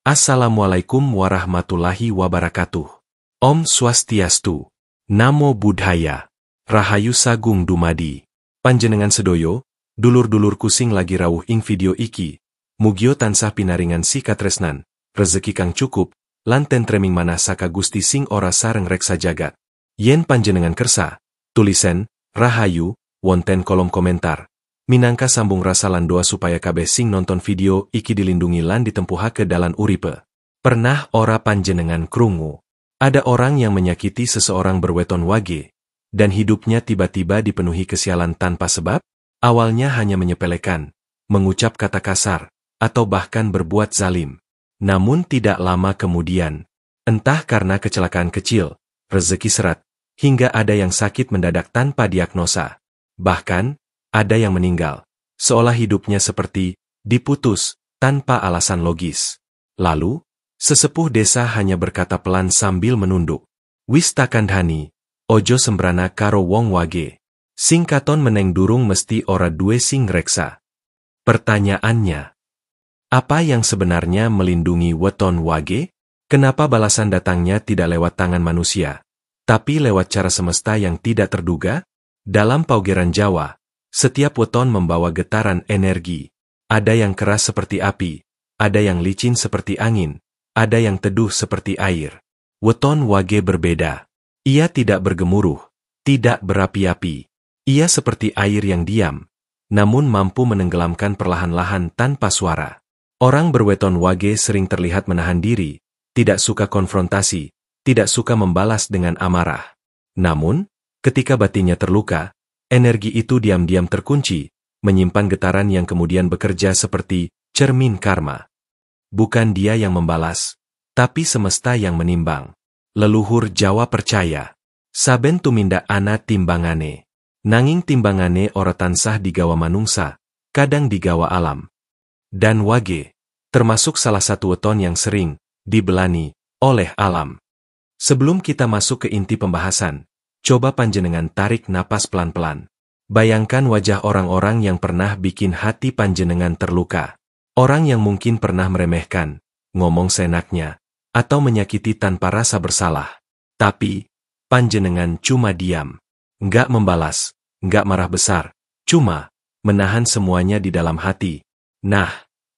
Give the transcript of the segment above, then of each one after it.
Assalamualaikum warahmatullahi wabarakatuh. Om Swastiastu. Namo Buddhaya. Rahayu Sagung Dumadi. Panjenengan sedoyo, dulur-dulurku sing lagi rawuh ing video iki. Mugio tansah pinaringan sikatresnan, rezeki kang cukup, lan tentreming manah saka Gusti sing ora sareng reksa jagat. Yen panjenengan kersa, tulisen, rahayu, wonten kolom komentar. Minangka sambung rasa lan doa supaya kabeh sing nonton video iki dilindungi lan ditempuhake dalan uripe. Pernah ora panjenengan krungu? Ada orang yang menyakiti seseorang berweton wage, dan hidupnya tiba-tiba dipenuhi kesialan tanpa sebab? Awalnya hanya menyepelekan, mengucap kata kasar, atau bahkan berbuat zalim. Namun tidak lama kemudian, entah karena kecelakaan kecil, rezeki seret, hingga ada yang sakit mendadak tanpa diagnosa. Bahkan, ada yang meninggal, seolah hidupnya seperti diputus tanpa alasan logis. Lalu, sesepuh desa hanya berkata pelan sambil menunduk. Wis takandhani, ojo sembrana karo wong wage. Sing katon meneng durung mesti ora duwe sing reksa. Pertanyaannya, apa yang sebenarnya melindungi weton wage? Kenapa balasan datangnya tidak lewat tangan manusia, tapi lewat cara semesta yang tidak terduga? Dalam paugeran Jawa, setiap weton membawa getaran energi. Ada yang keras seperti api, ada yang licin seperti angin, ada yang teduh seperti air. Weton wage berbeda. Ia tidak bergemuruh, tidak berapi-api. Ia seperti air yang diam, namun mampu menenggelamkan perlahan-lahan tanpa suara. Orang berweton wage sering terlihat menahan diri, tidak suka konfrontasi, tidak suka membalas dengan amarah. Namun, ketika batinnya terluka, energi itu diam-diam terkunci, menyimpan getaran yang kemudian bekerja seperti cermin karma. Bukan dia yang membalas, tapi semesta yang menimbang. Leluhur Jawa percaya, saben tumindak ana timbangane, nanging timbangane ora tansah digawa manungsa, kadang digawa alam. Dan wage, termasuk salah satu weton yang sering dibelani oleh alam. Sebelum kita masuk ke inti pembahasan, coba panjenengan tarik napas pelan-pelan. Bayangkan wajah orang-orang yang pernah bikin hati panjenengan terluka. Orang yang mungkin pernah meremehkan, ngomong seenaknya, atau menyakiti tanpa rasa bersalah. Tapi, panjenengan cuma diam. Nggak membalas, nggak marah besar, cuma menahan semuanya di dalam hati. Nah,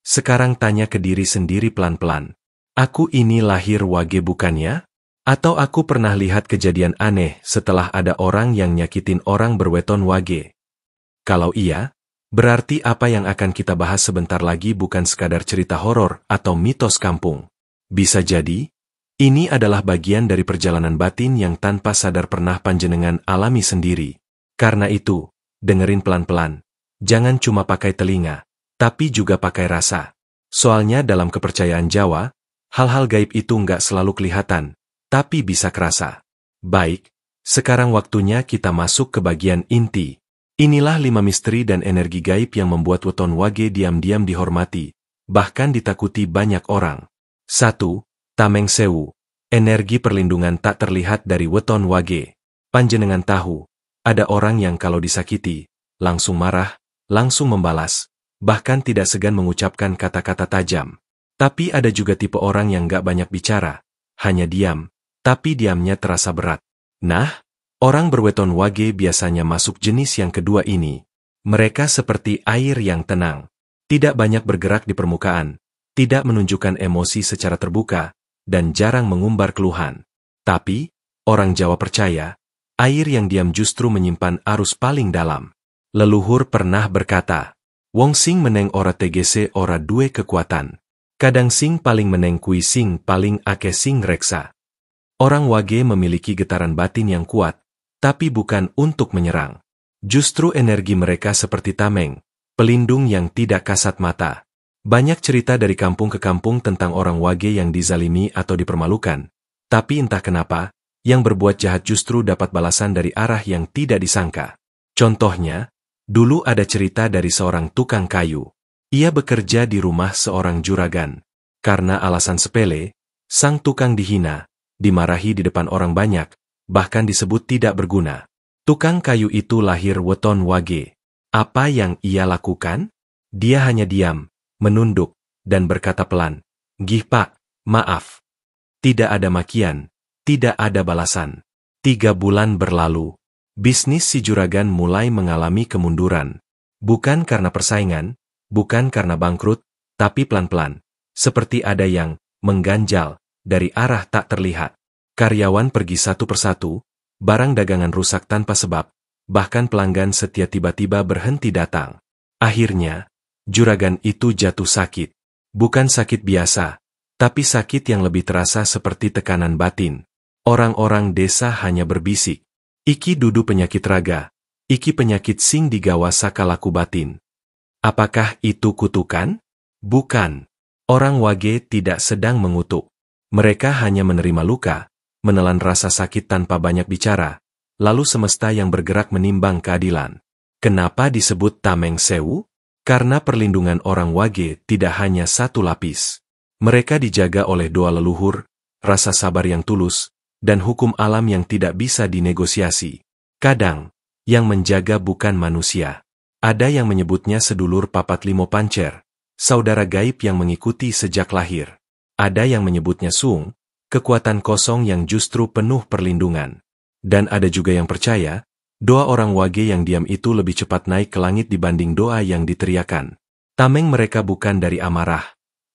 sekarang tanya ke diri sendiri pelan-pelan. Aku ini lahir wage bukannya? Atau aku pernah lihat kejadian aneh setelah ada orang yang nyakitin orang berweton wage? Kalau iya, berarti apa yang akan kita bahas sebentar lagi bukan sekadar cerita horor atau mitos kampung. Bisa jadi, ini adalah bagian dari perjalanan batin yang tanpa sadar pernah panjenengan alami sendiri. Karena itu, dengerin pelan-pelan. Jangan cuma pakai telinga, tapi juga pakai rasa. Soalnya dalam kepercayaan Jawa, hal-hal gaib itu nggak selalu kelihatan, tapi bisa kerasa. Baik, sekarang waktunya kita masuk ke bagian inti. Inilah 5 misteri dan energi gaib yang membuat weton wage diam-diam dihormati, bahkan ditakuti banyak orang. 1. Tameng Sewu. Energi perlindungan tak terlihat dari weton wage. Panjenengan tahu, ada orang yang kalau disakiti, langsung marah, langsung membalas, bahkan tidak segan mengucapkan kata-kata tajam. Tapi ada juga tipe orang yang gak banyak bicara, hanya diam, tapi diamnya terasa berat. Nah, orang berweton wage biasanya masuk jenis yang kedua ini. Mereka seperti air yang tenang, tidak banyak bergerak di permukaan, tidak menunjukkan emosi secara terbuka, dan jarang mengumbar keluhan. Tapi, orang Jawa percaya, air yang diam justru menyimpan arus paling dalam. Leluhur pernah berkata, wong sing meneng ora tegese ora duwe kekuatan. Kadang sing paling meneng kui sing paling ake sing reksa. Orang wage memiliki getaran batin yang kuat, tapi bukan untuk menyerang. Justru energi mereka seperti tameng, pelindung yang tidak kasat mata. Banyak cerita dari kampung ke kampung tentang orang wage yang dizalimi atau dipermalukan. Tapi entah kenapa, yang berbuat jahat justru dapat balasan dari arah yang tidak disangka. Contohnya, dulu ada cerita dari seorang tukang kayu. Ia bekerja di rumah seorang juragan. Karena alasan sepele, sang tukang dihina, dimarahi di depan orang banyak, bahkan disebut tidak berguna. Tukang kayu itu lahir weton wage. Apa yang ia lakukan? Dia hanya diam, menunduk, dan berkata pelan, "Gih Pak, Maaf. Tidak ada makian, tidak ada balasan. 3 bulan berlalu. Bisnis si juragan mulai mengalami kemunduran. Bukan karena persaingan, bukan karena bangkrut, tapi pelan-pelan. Seperti ada yang mengganjal dari arah tak terlihat. Karyawan pergi satu persatu, barang dagangan rusak tanpa sebab, bahkan pelanggan setia tiba-tiba berhenti datang. Akhirnya, juragan itu jatuh sakit. Bukan sakit biasa, tapi sakit yang lebih terasa seperti tekanan batin. Orang-orang desa hanya berbisik. Iki dudu penyakit raga, iki penyakit sing digawa sakalaku batin. Apakah itu kutukan? Bukan. Orang wage tidak sedang mengutuk. Mereka hanya menerima luka, menelan rasa sakit tanpa banyak bicara, lalu semesta yang bergerak menimbang keadilan. Kenapa disebut Tameng Sewu? Karena perlindungan orang wage tidak hanya satu lapis. Mereka dijaga oleh doa leluhur, rasa sabar yang tulus, dan hukum alam yang tidak bisa dinegosiasi. Kadang, yang menjaga bukan manusia. Ada yang menyebutnya sedulur papat limo pancer, saudara gaib yang mengikuti sejak lahir. Ada yang menyebutnya sung, kekuatan kosong yang justru penuh perlindungan. Dan ada juga yang percaya, doa orang wage yang diam itu lebih cepat naik ke langit dibanding doa yang diteriakan. Tameng mereka bukan dari amarah,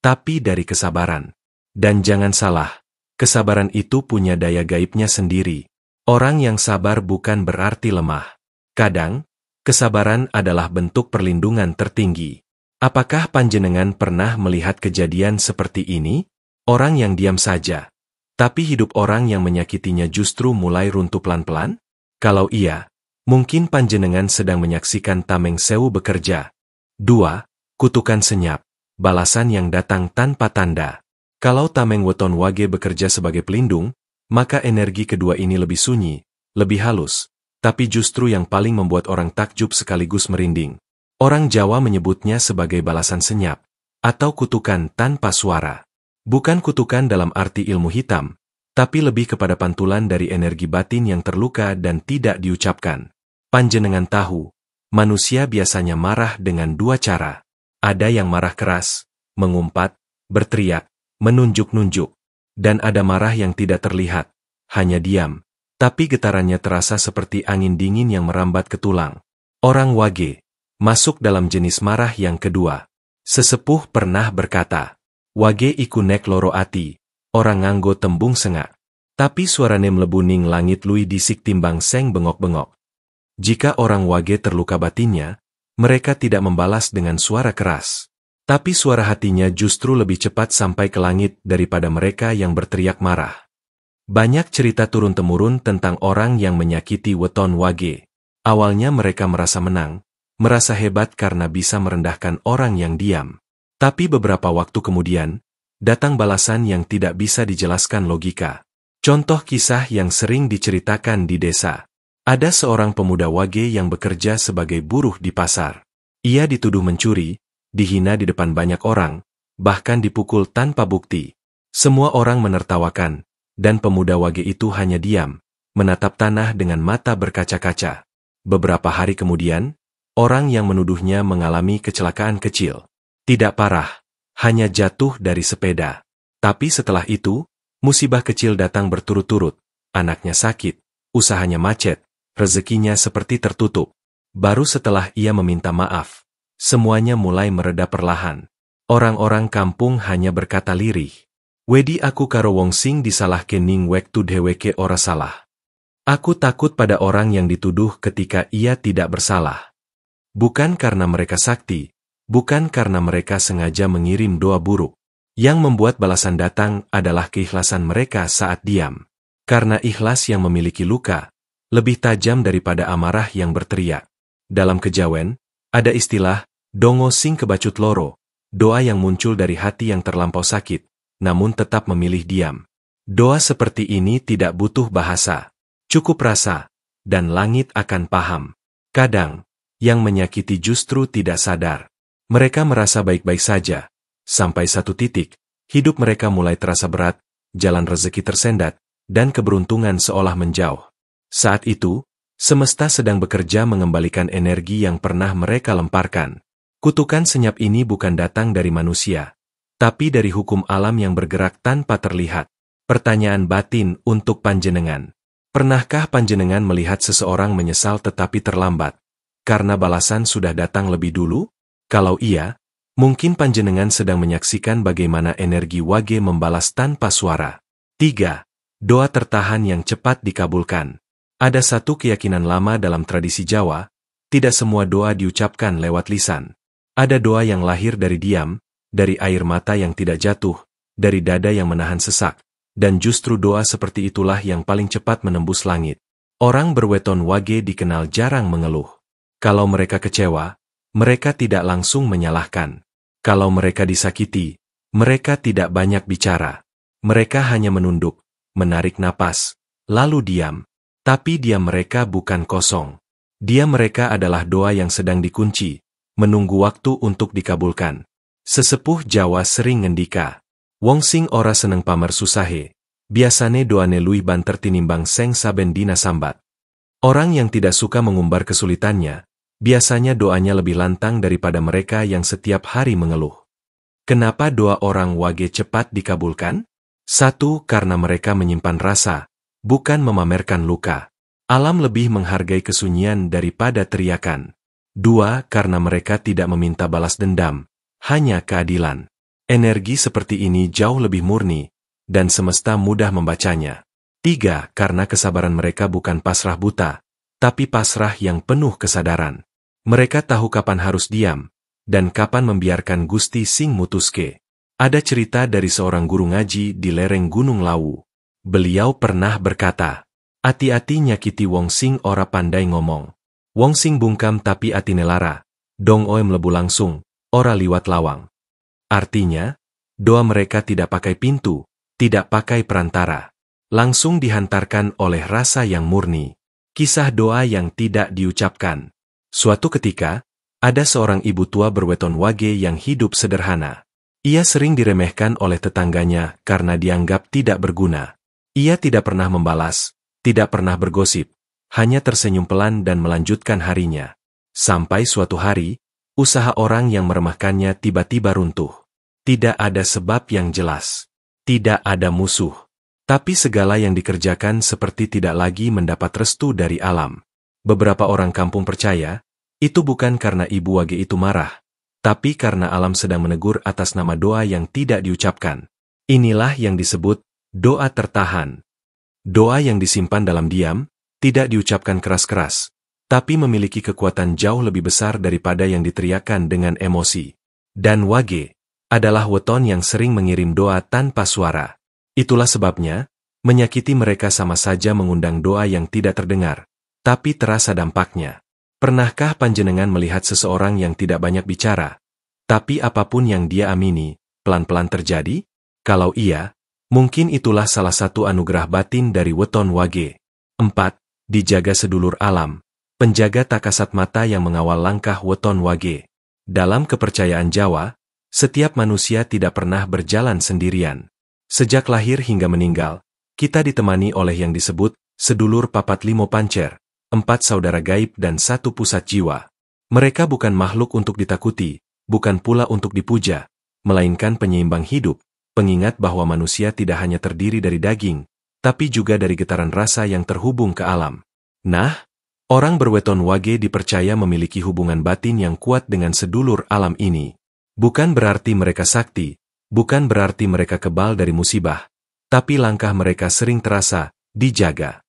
tapi dari kesabaran. Dan jangan salah, kesabaran itu punya daya gaibnya sendiri. Orang yang sabar bukan berarti lemah. Kadang, kesabaran adalah bentuk perlindungan tertinggi. Apakah panjenengan pernah melihat kejadian seperti ini? Orang yang diam saja, tapi hidup orang yang menyakitinya justru mulai runtuh pelan-pelan? Kalau iya, mungkin panjenengan sedang menyaksikan Tameng Sewu bekerja. 2. Kutukan senyap. Balasan yang datang tanpa tanda. Kalau Tameng Weton Wage bekerja sebagai pelindung, maka energi kedua ini lebih sunyi, lebih halus, tapi justru yang paling membuat orang takjub sekaligus merinding. Orang Jawa menyebutnya sebagai balasan senyap, atau kutukan tanpa suara. Bukan kutukan dalam arti ilmu hitam, tapi lebih kepada pantulan dari energi batin yang terluka dan tidak diucapkan. Panjenengan tahu, manusia biasanya marah dengan 2 cara. Ada yang marah keras, mengumpat, berteriak, menunjuk-nunjuk. Dan ada marah yang tidak terlihat, hanya diam. Tapi getarannya terasa seperti angin dingin yang merambat ke tulang. Orang wage masuk dalam jenis marah yang kedua. Sesepuh pernah berkata, wage iku nek loro ati, orang nganggo tembung sengak. Tapi suarane mlebu ning langit lui disik timbang seng bengok-bengok. Jika orang wage terluka batinnya, mereka tidak membalas dengan suara keras. Tapi suara hatinya justru lebih cepat sampai ke langit daripada mereka yang berteriak marah. Banyak cerita turun-temurun tentang orang yang menyakiti weton wage. Awalnya mereka merasa menang, merasa hebat karena bisa merendahkan orang yang diam. Tapi beberapa waktu kemudian, datang balasan yang tidak bisa dijelaskan logika. Contoh kisah yang sering diceritakan di desa. Ada seorang pemuda wage yang bekerja sebagai buruh di pasar. Ia dituduh mencuri, dihina di depan banyak orang, bahkan dipukul tanpa bukti. Semua orang menertawakan, dan pemuda wage itu hanya diam, menatap tanah dengan mata berkaca-kaca. Beberapa hari kemudian, orang yang menuduhnya mengalami kecelakaan kecil. Tidak parah, hanya jatuh dari sepeda. Tapi setelah itu, musibah kecil datang berturut-turut. Anaknya sakit, usahanya macet, rezekinya seperti tertutup. Baru setelah ia meminta maaf, semuanya mulai mereda perlahan. Orang-orang kampung hanya berkata lirih. Wedi aku karo wong sing disalahke ning wektu dheweke ora salah. Aku takut pada orang yang dituduh ketika ia tidak bersalah. Bukan karena mereka sakti, bukan karena mereka sengaja mengirim doa buruk. Yang membuat balasan datang adalah keikhlasan mereka saat diam. Karena ikhlas yang memiliki luka, lebih tajam daripada amarah yang berteriak. Dalam kejawen, ada istilah, dongo sing kebacut loro, doa yang muncul dari hati yang terlampau sakit, namun tetap memilih diam. Doa seperti ini tidak butuh bahasa, cukup rasa, dan langit akan paham. Kadang, yang menyakiti justru tidak sadar. Mereka merasa baik-baik saja, sampai satu titik, hidup mereka mulai terasa berat, jalan rezeki tersendat, dan keberuntungan seolah menjauh. Saat itu, semesta sedang bekerja mengembalikan energi yang pernah mereka lemparkan. Kutukan senyap ini bukan datang dari manusia, tapi dari hukum alam yang bergerak tanpa terlihat. Pertanyaan batin untuk panjenengan. Pernahkah panjenengan melihat seseorang menyesal tetapi terlambat, karena balasan sudah datang lebih dulu? Kalau iya, mungkin panjenengan sedang menyaksikan bagaimana energi wage membalas tanpa suara. 3. Doa tertahan yang cepat dikabulkan. Ada satu keyakinan lama dalam tradisi Jawa, tidak semua doa diucapkan lewat lisan. Ada doa yang lahir dari diam, dari air mata yang tidak jatuh, dari dada yang menahan sesak. Dan justru doa seperti itulah yang paling cepat menembus langit. Orang berweton wage dikenal jarang mengeluh. Kalau mereka kecewa, mereka tidak langsung menyalahkan. Kalau mereka disakiti, mereka tidak banyak bicara. Mereka hanya menunduk, menarik napas, lalu diam. Tapi diam mereka bukan kosong. Diam mereka adalah doa yang sedang dikunci, menunggu waktu untuk dikabulkan. Sesepuh Jawa sering ngendika, wong sing ora seneng pamer susahe, biasane doane luwih banter tinimbang seng saben dina sambat. Orang yang tidak suka mengumbar kesulitannya, biasanya doanya lebih lantang daripada mereka yang setiap hari mengeluh. Kenapa doa orang wage cepat dikabulkan? 1. Karena mereka menyimpan rasa, bukan memamerkan luka. Alam lebih menghargai kesunyian daripada teriakan. 2. Karena mereka tidak meminta balas dendam, hanya keadilan. Energi seperti ini jauh lebih murni, dan semesta mudah membacanya. 3. Karena kesabaran mereka bukan pasrah buta, tapi pasrah yang penuh kesadaran. Mereka tahu kapan harus diam, dan kapan membiarkan Gusti sing mutuske. Ada cerita dari seorang guru ngaji di lereng Gunung Lawu. Beliau pernah berkata, "Ati-ati nyakiti wong sing ora pandai ngomong. Wong sing bungkam tapi atine lara, dong oe mlebu langsung, ora liwat lawang." Artinya, doa mereka tidak pakai pintu, tidak pakai perantara. Langsung dihantarkan oleh rasa yang murni. Kisah doa yang tidak diucapkan. Suatu ketika, ada seorang ibu tua berweton wage yang hidup sederhana. Ia sering diremehkan oleh tetangganya karena dianggap tidak berguna. Ia tidak pernah membalas, tidak pernah bergosip, hanya tersenyum pelan dan melanjutkan harinya. Sampai suatu hari, usaha orang yang meremehkannya tiba-tiba runtuh. Tidak ada sebab yang jelas. Tidak ada musuh. Tapi segala yang dikerjakan seperti tidak lagi mendapat restu dari alam. Beberapa orang kampung percaya, itu bukan karena ibu wage itu marah, tapi karena alam sedang menegur atas nama doa yang tidak diucapkan. Inilah yang disebut doa tertahan. Doa yang disimpan dalam diam, tidak diucapkan keras-keras, tapi memiliki kekuatan jauh lebih besar daripada yang diteriakan dengan emosi. Dan wage adalah weton yang sering mengirim doa tanpa suara. Itulah sebabnya, menyakiti mereka sama saja mengundang doa yang tidak terdengar, tapi terasa dampaknya. Pernahkah panjenengan melihat seseorang yang tidak banyak bicara, tapi apapun yang dia amini, pelan-pelan terjadi? Kalau iya, mungkin itulah salah satu anugerah batin dari weton wage. 4. Dijaga sedulur alam, penjaga tak kasat mata yang mengawal langkah weton wage. Dalam kepercayaan Jawa, setiap manusia tidak pernah berjalan sendirian. Sejak lahir hingga meninggal, kita ditemani oleh yang disebut sedulur papat limo pancer, 4 saudara gaib dan 1 pusat jiwa. Mereka bukan makhluk untuk ditakuti, bukan pula untuk dipuja, melainkan penyeimbang hidup, pengingat bahwa manusia tidak hanya terdiri dari daging, tapi juga dari getaran rasa yang terhubung ke alam. Nah, orang berweton wage dipercaya memiliki hubungan batin yang kuat dengan sedulur alam ini. Bukan berarti mereka sakti, bukan berarti mereka kebal dari musibah, tapi langkah mereka sering terasa, dijaga.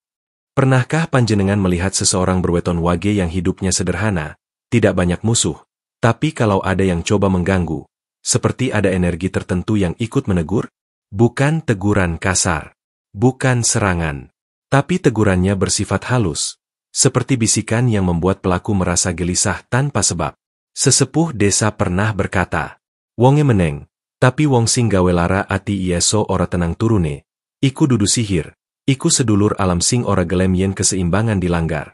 Pernahkah panjenengan melihat seseorang berweton wage yang hidupnya sederhana, tidak banyak musuh, tapi kalau ada yang coba mengganggu, seperti ada energi tertentu yang ikut menegur? Bukan teguran kasar, bukan serangan, tapi tegurannya bersifat halus, seperti bisikan yang membuat pelaku merasa gelisah tanpa sebab. Sesepuh desa pernah berkata, "Wonge meneng, tapi wong sing gawe lara ati ieso ora tenang turune, iku dudu sihir, iku sedulur alam sing ora gelem yen keseimbangan dilanggar."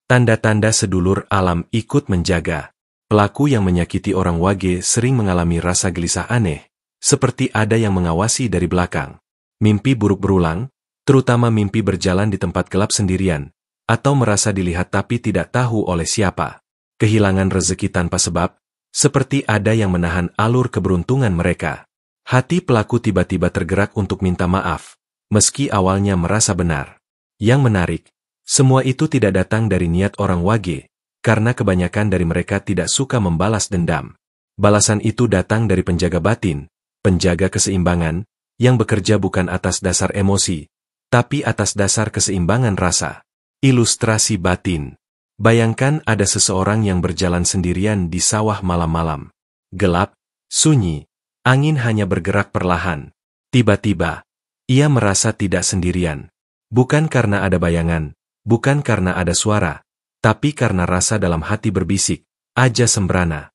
Tanda-tanda sedulur alam ikut menjaga. Pelaku yang menyakiti orang wage sering mengalami rasa gelisah aneh, seperti ada yang mengawasi dari belakang. Mimpi buruk berulang, terutama mimpi berjalan di tempat gelap sendirian, atau merasa dilihat tapi tidak tahu oleh siapa. Kehilangan rezeki tanpa sebab, seperti ada yang menahan alur keberuntungan mereka. Hati pelaku tiba-tiba tergerak untuk minta maaf, meski awalnya merasa benar. Yang menarik, semua itu tidak datang dari niat orang Wage, karena kebanyakan dari mereka tidak suka membalas dendam. Balasan itu datang dari penjaga batin, penjaga keseimbangan, yang bekerja bukan atas dasar emosi, tapi atas dasar keseimbangan rasa. Ilustrasi batin. Bayangkan ada seseorang yang berjalan sendirian di sawah malam-malam. Gelap, sunyi, angin hanya bergerak perlahan. Tiba-tiba, ia merasa tidak sendirian. Bukan karena ada bayangan, bukan karena ada suara, tapi karena rasa dalam hati berbisik, aja sembrana.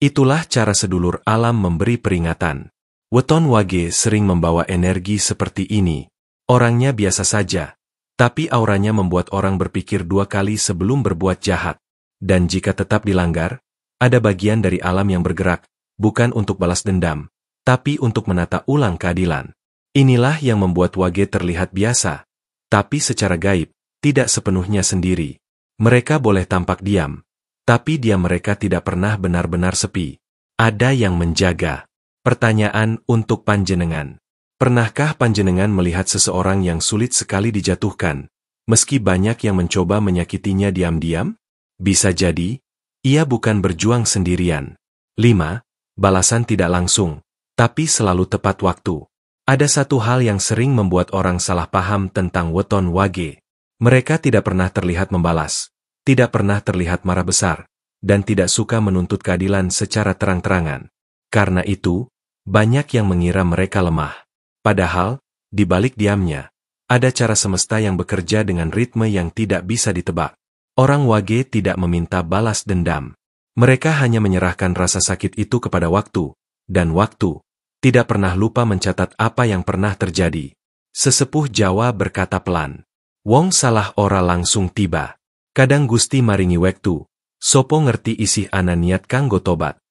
Itulah cara sedulur alam memberi peringatan. Weton Wage sering membawa energi seperti ini. Orangnya biasa saja, tapi auranya membuat orang berpikir dua kali sebelum berbuat jahat. Dan jika tetap dilanggar, ada bagian dari alam yang bergerak, bukan untuk balas dendam, tapi untuk menata ulang keadilan. Inilah yang membuat Wage terlihat biasa, tapi secara gaib, tidak sepenuhnya sendiri. Mereka boleh tampak diam, tapi diam mereka tidak pernah benar-benar sepi. Ada yang menjaga. Pertanyaan untuk panjenengan. Pernahkah panjenengan melihat seseorang yang sulit sekali dijatuhkan, meski banyak yang mencoba menyakitinya diam-diam? Bisa jadi, ia bukan berjuang sendirian. 5. Balasan tidak langsung, tapi selalu tepat waktu. Ada satu hal yang sering membuat orang salah paham tentang Weton Wage. Mereka tidak pernah terlihat membalas, tidak pernah terlihat marah besar, dan tidak suka menuntut keadilan secara terang-terangan. Karena itu, banyak yang mengira mereka lemah. Padahal, di balik diamnya, ada cara semesta yang bekerja dengan ritme yang tidak bisa ditebak. Orang Wage tidak meminta balas dendam. Mereka hanya menyerahkan rasa sakit itu kepada waktu, dan waktu tidak pernah lupa mencatat apa yang pernah terjadi. Sesepuh Jawa berkata pelan, "Wong salah ora langsung tiba. Kadang Gusti maringi wektu, sopo ngerti isih ana niat kanggo tobat."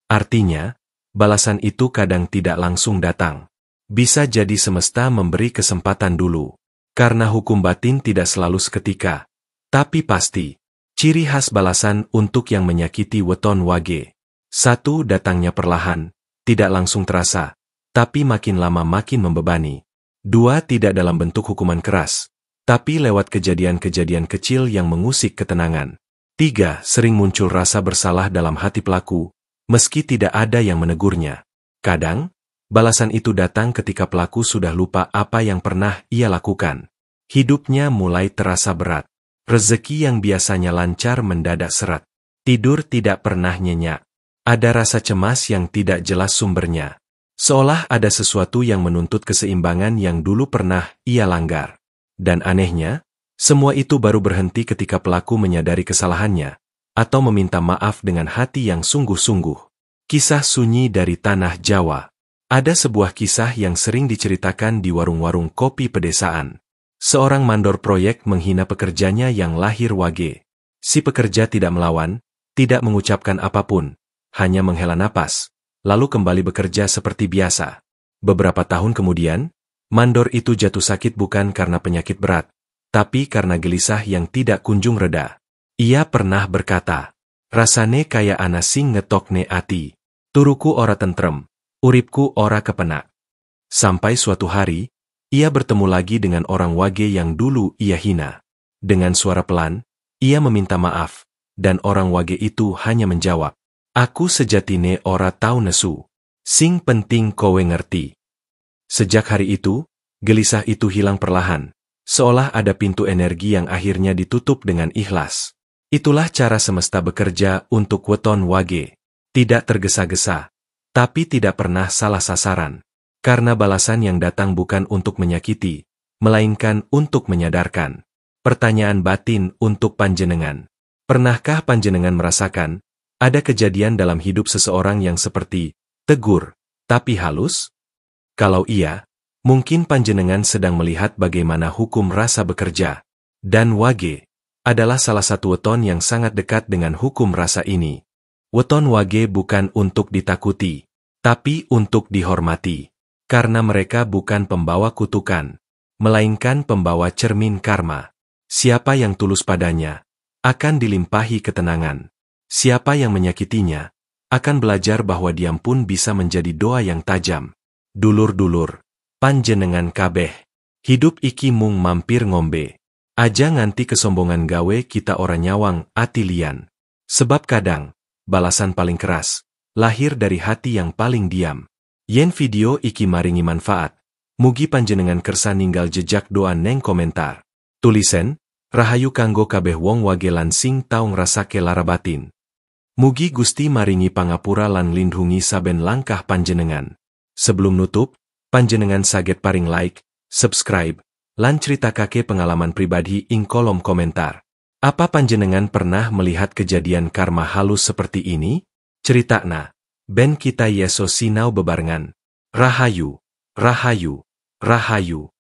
Artinya, balasan itu kadang tidak langsung datang. Bisa jadi semesta memberi kesempatan dulu. Karena hukum batin tidak selalu seketika, tapi pasti. Ciri khas balasan untuk yang menyakiti Weton Wage. 1. Datangnya perlahan, tidak langsung terasa, tapi makin lama makin membebani. 2. Tidak dalam bentuk hukuman keras, tapi lewat kejadian-kejadian kecil yang mengusik ketenangan. 3. Sering muncul rasa bersalah dalam hati pelaku, meski tidak ada yang menegurnya. Kadang, balasan itu datang ketika pelaku sudah lupa apa yang pernah ia lakukan. Hidupnya mulai terasa berat. Rezeki yang biasanya lancar mendadak seret. Tidur tidak pernah nyenyak. Ada rasa cemas yang tidak jelas sumbernya. Seolah ada sesuatu yang menuntut keseimbangan yang dulu pernah ia langgar. Dan anehnya, semua itu baru berhenti ketika pelaku menyadari kesalahannya, atau meminta maaf dengan hati yang sungguh-sungguh. Kisah sunyi dari tanah Jawa. Ada sebuah kisah yang sering diceritakan di warung-warung kopi pedesaan. Seorang mandor proyek menghina pekerjanya yang lahir Wage. Si pekerja tidak melawan, tidak mengucapkan apapun, hanya menghela napas, lalu kembali bekerja seperti biasa. Beberapa tahun kemudian, mandor itu jatuh sakit bukan karena penyakit berat, tapi karena gelisah yang tidak kunjung reda. Ia pernah berkata, "Rasane kaya ana sing ngetokne ati. Turuku ora tentrem, uripku ora kepenak." Sampai suatu hari, ia bertemu lagi dengan orang Wage yang dulu ia hina. Dengan suara pelan, ia meminta maaf, dan orang Wage itu hanya menjawab, "Aku sejatine ora tau nesu. Sing penting kowe ngerti." Sejak hari itu, gelisah itu hilang perlahan, seolah ada pintu energi yang akhirnya ditutup dengan ikhlas. Itulah cara semesta bekerja untuk Weton Wage. Tidak tergesa-gesa, tapi tidak pernah salah sasaran. Karena balasan yang datang bukan untuk menyakiti, melainkan untuk menyadarkan. Pertanyaan batin untuk panjenengan. Pernahkah panjenengan merasakan, ada kejadian dalam hidup seseorang yang seperti tegur, tapi halus? Kalau iya, mungkin panjenengan sedang melihat bagaimana hukum rasa bekerja. Dan Wage adalah salah satu weton yang sangat dekat dengan hukum rasa ini. Weton Wage bukan untuk ditakuti, tapi untuk dihormati. Karena mereka bukan pembawa kutukan, melainkan pembawa cermin karma. Siapa yang tulus padanya, akan dilimpahi ketenangan. Siapa yang menyakitinya, akan belajar bahwa diam pun bisa menjadi doa yang tajam. dulur-dulur, panjenengan kabeh. Hidup iki mung mampir ngombe. Aja nganti kesombongan gawe kita ora nyawang ati liyan. Sebab kadang, balasan paling keras, lahir dari hati yang paling diam. Yen video iki maringi manfaat, mugi panjenengan kersa ninggal jejak doa neng komentar. Tulisen, rahayu kanggo kabeh wong wage lan sing tau ngrasake lara batin. Mugi Gusti maringi pangapura lan lindhungi saben langkah panjenengan. Sebelum nutup, panjenengan saget paring like, subscribe, lan critakake pengalaman pribadi ing kolom komentar. Apa panjenengan pernah melihat kejadian karma halus seperti ini? Critakna, ben kita yeso sinau bebarengan. Rahayu, rahayu, rahayu.